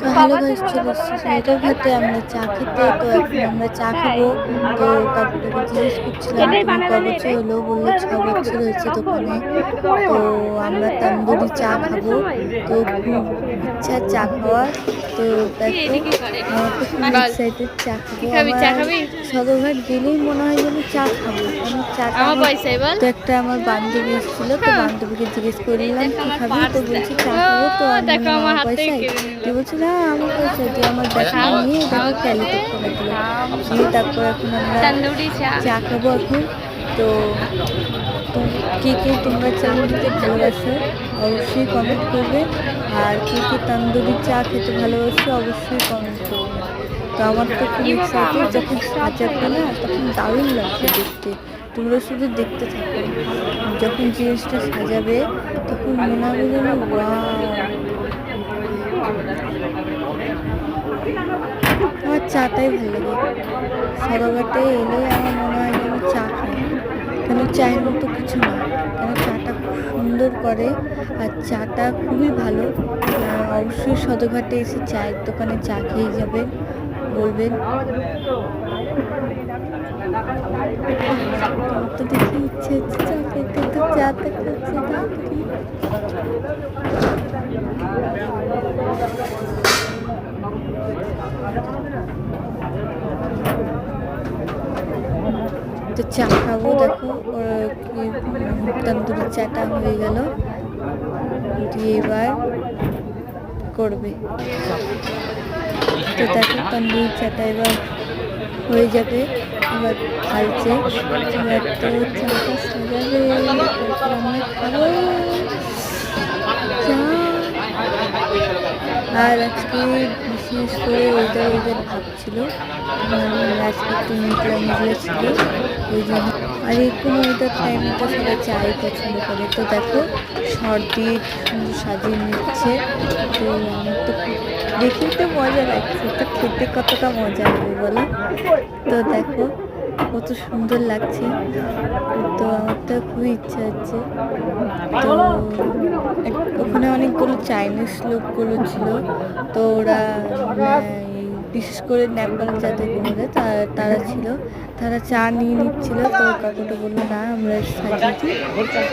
তো hello guys, চলে এসেছি সাইকেল ঘাটে আমরা চা খেতে। তো এখন আমরা চা খাবো। তো কাকুটাকে জিজ্ঞেস করছিলাম তুমি ক বছর হলো, বললো 6 বছর হয়েছে দোকানে। তো আমরা তন্দুরি চা খাবো। তো খুব ইচ্ছা চা খাওয়ার। তো দেখো আমার তো খুব এক্সাইটেড চা খাবো। আমার সদরঘাট গেলেই মনে হয় যেন চা খাবো। আমি চাটা তো একটা আমার বান্ধবী এসেছিলো, তো বান্ধবীকে জিজ্ঞেস করলাম কি খাবি, তো বলছি চা খাবো। তো আমি আমার পয়সায় দিয়ে বলছি না আমার পয়সায় দিয়ে আমার দেখা নিয়ে দেখো ক্যালিতে করে দিল দিয়ে। তারপর এখন আমরা চা খাবো এখন। তো কে কে তোমরা তন্দুরিতে ভালোবাসো অবশ্যই কমেন্ট করবে, আর কে কে তন্দুরি চা খেতে ভালোবাসো অবশ্যই কমেন্ট করবে। তো আমার তো খুব এক্সাইটেড, যখন সাজাবে না তখন দারুণ লাগবে দেখতে। তোমরা শুধু দেখতে থাকো, যখন জিনিসটা সাজাবে তখন মনে হবে যেন আমার চাটাই ভালো লাগে। সদরঘাটে এলে আমার মনে হয় যেন চা খাই, কেন চায়ের মতো কিছু না, কেন চাটা খুব সুন্দর করে আর চাটা খুবই ভালো। অবশ্যই সদরঘাটে এসে চায়ের দোকানে চা খেয়ে যাবেন, বলবেন। তো দেখি ইচ্ছে হচ্ছে চা খেতে, তো চাটা খাচ্ছে তাড়াতাড়ি। তো চা খাবো, দেখো তন্দুরি চাটা হয়ে গেল, দিয়ে এবার করবে। তো দেখো তন্দুরি চাটা এবার হয়ে যাবে, এবার ঢালছে। এবার তো চাটা সাজাবে, তারপর আমরা খাবো চা। আর আজকে বিশেষ করে ওয়েদার ভাবছিল, আজকে একটু মেঘলা মেঘলা ছিল ওই জন্য। আর এরকম ওয়েদার টাইমে তো সবাই চাই পছন্দ করে। তো দেখো সর্দি সুন্দর সাজিয়ে নিচ্ছে। তো আমার তো দেখেই তো মজা লাগছে, তো খেতে কতটা মজা হবে বলো। তো দেখো কত সুন্দর লাগছে, তো আমার তো খুবই ইচ্ছা হচ্ছে। তো ওখানে অনেকগুলো চাইনিজ লোকগুলো ছিল, তো ওরা বিশেষ করে নেপাল যাদের বলে তারা ছিল, তারা চা নিয়ে নিচ্ছিল। তো কাকুটা বললো না আমরা সাজিয়ে